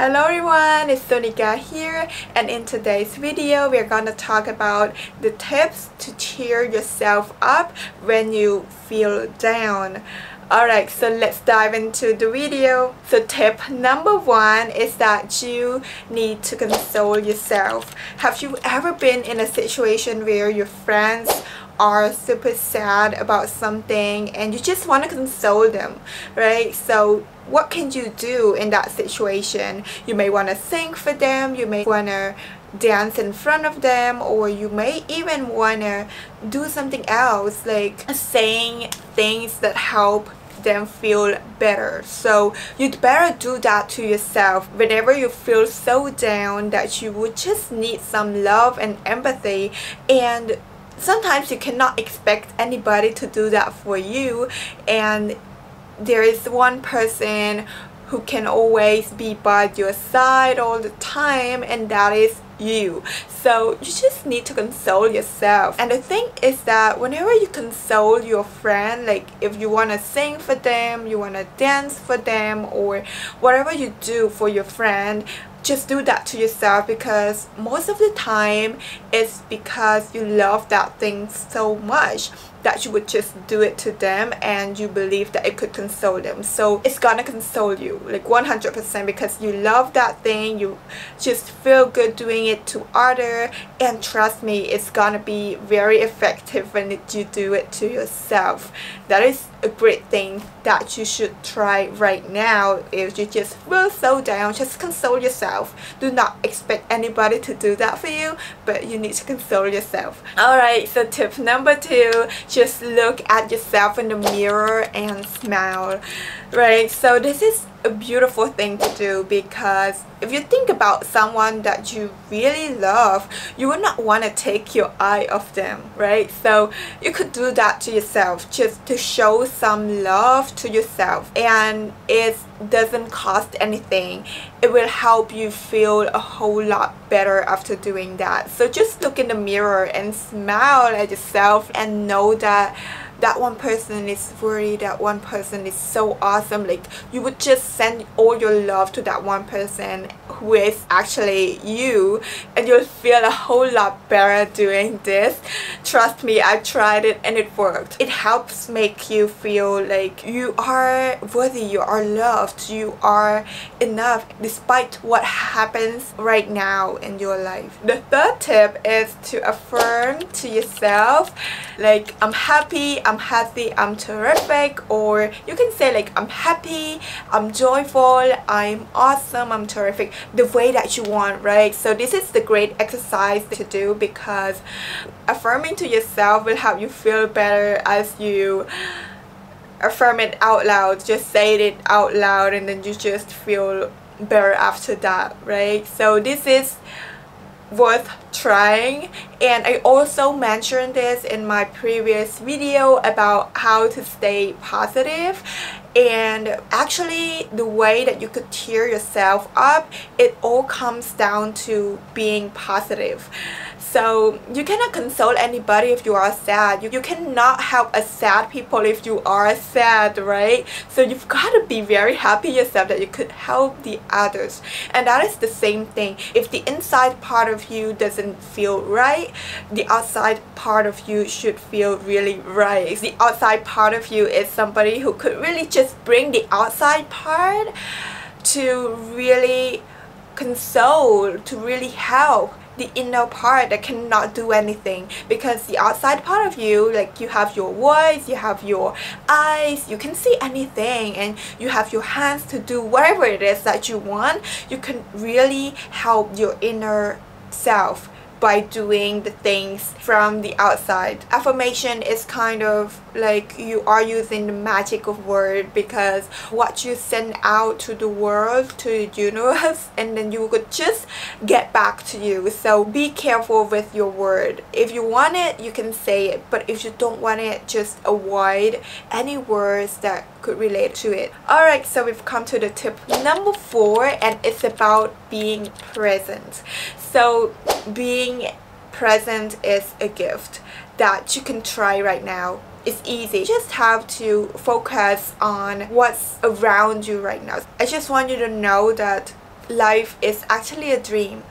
Hello everyone, it's Sonika here, and in today's video we're gonna talk about the tips to cheer yourself up when you feel down. Alright, so let's dive into the video. So tip number 1 is that you need to console yourself. Have you ever been in a situation where your friends are super sad about something and you just want to console them, right? So what can you do in that situation? You may want to sing for them, you may want to dance in front of them, or you may even want to do something else like saying things that help them feel better. So you'd better do that to yourself whenever you feel so down that you would just need some love and empathy, and sometimes you cannot expect anybody to do that for you, and there is one person who can always be by your side all the time, and that is you. So you just need to console yourself. And the thing is that whenever you console your friend, like if you want to sing for them, you want to dance for them, or whatever you do for your friend, just do that to yourself, because most of the time it's because you love that thing so much that you would just do it to them and you believe that it could console them. So it's gonna console you like 100% because you love that thing, you just feel good doing it to others, and trust me, it's gonna be very effective when you do it to yourself. That is a great thing that you should try right now. If you just feel so down, just console yourself. Do not expect anybody to do that for you, but you need to console yourself. Alright, so tip number 2, just look at yourself in the mirror and smile, right? So this is a beautiful thing to do, because if you think about someone that you really love, you would not want to take your eye off them, right? So you could do that to yourself just to show some love to yourself, and it doesn't cost anything. It will help you feel a whole lot better after doing that. So just look in the mirror and smile at yourself and know that that one person is worthy, that one person is so awesome. Like you would just send all your love to that one person who is actually you, and you'll feel a whole lot better doing this. Trust me, I tried it and it worked. It helps make you feel like you are worthy, you are loved, you are enough despite what happens right now in your life. The third tip is to affirm to yourself like I'm happy, I'm healthy, I'm terrific, or you can say like I'm happy, I'm joyful, I'm awesome, I'm terrific, the way that you want, right? So this is the great exercise to do, because affirming to yourself will help you feel better as you affirm it out loud. Just say it out loud and then you just feel better after that, right? So this is worth trying, and I also mentioned this in my previous video about how to stay positive. And actually the way that you could cheer yourself up, it all comes down to being positive. So you cannot console anybody if you are sad. You cannot help a sad people if you are sad, right? So you've got to be very happy yourself that you could help the others. And that is the same thing. If the inside part of you doesn't feel right, the outside part of you should feel really right. The outside part of you is somebody who could really just bring the outside part to really console, to really help the inner part that cannot do anything. Because the outside part of you, like you have your voice, you have your eyes, you can see anything, and you have your hands to do whatever it is that you want. You can really help your inner self by doing the things from the outside. Affirmation is kind of like you are using the magic of word, because what you send out to the world, to the universe, and then you could just get back to you. So be careful with your word. If you want it, you can say it, but if you don't want it, just avoid any words that could relate to it. Alright, so we've come to the tip number 4, and it's about being present. So being present is a gift that you can try right now. It's easy. You just have to focus on what's around you right now. I just want you to know that life is actually a dream,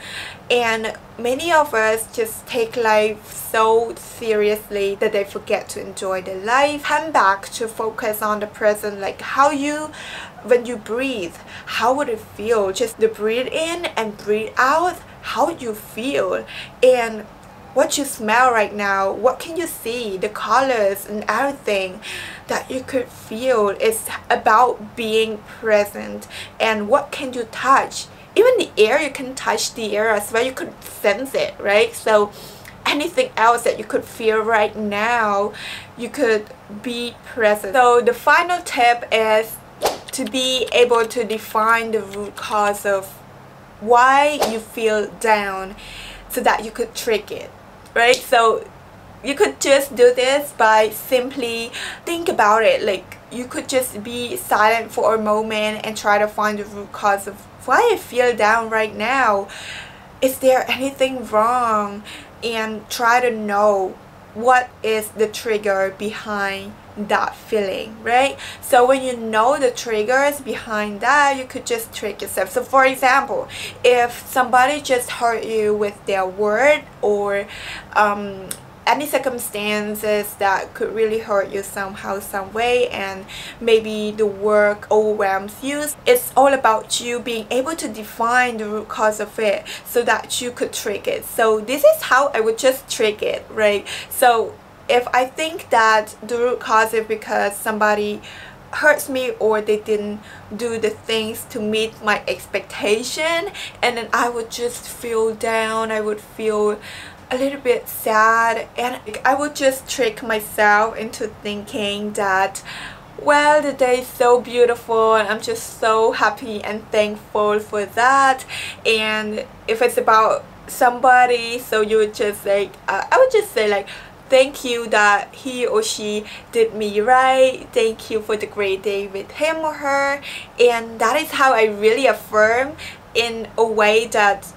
and many of us just take life so seriously that they forget to enjoy their life. Come back to focus on the present, like when you breathe, how would it feel? Just to breathe in and breathe out, how would you feel? And what you smell right now, what can you see, the colors and everything that you could feel. Is about being present. And what can you touch? Even the air, you can touch the air as well, you could sense it, right? So anything else that you could feel right now, you could be present. So the final tip is to be able to define the root cause of why you feel down, so that you could trick it, right? So you could just do this by simply think about it. Like, you could just be silent for a moment and try to find the root cause of why I feel down right now. Is there anything wrong? And try to know what is the trigger behind that feeling, right? So when you know the triggers behind that, you could just trick yourself. So for example, if somebody just hurt you with their word, or any circumstances that could really hurt you somehow, some way, and maybe the work overwhelms you, it's all about you being able to define the root cause of it so that you could trick it. So this is how I would just trick it, right? So if I think that the root cause is because somebody hurts me, or they didn't do the things to meet my expectation, and then I would just feel down, I would feel a little bit sad, and I would just trick myself into thinking that, well, the day is so beautiful and I'm just so happy and thankful for that. And if it's about somebody, so you would just like I would just say like, thank you that he or she did me right, thank you for the great day with him or her. And that is how I really affirm in a way that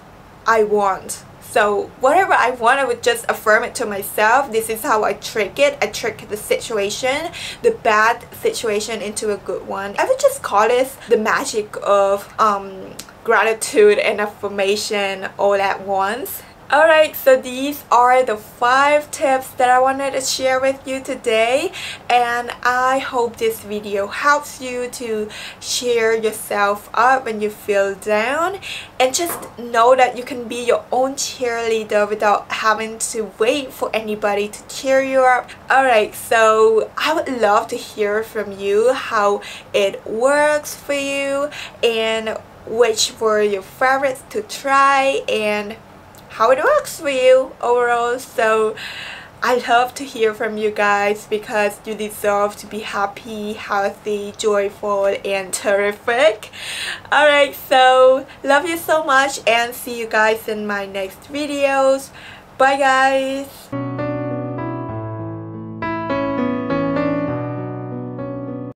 I want. So whatever I want, I would just affirm it to myself. This is how I trick it. I trick the situation, the bad situation, into a good one. I would just call this the magic of gratitude and affirmation all at once. Alright, so these are the 5 tips that I wanted to share with you today, and I hope this video helps you to cheer yourself up when you feel down, and just know that you can be your own cheerleader without having to wait for anybody to cheer you up. Alright, so I would love to hear from you how it works for you, and which were your favorites to try, and how it works for you overall. So I love to hear from you guys, because you deserve to be happy, healthy, joyful, and terrific. Alright, so love you so much, and see you guys in my next videos. Bye guys.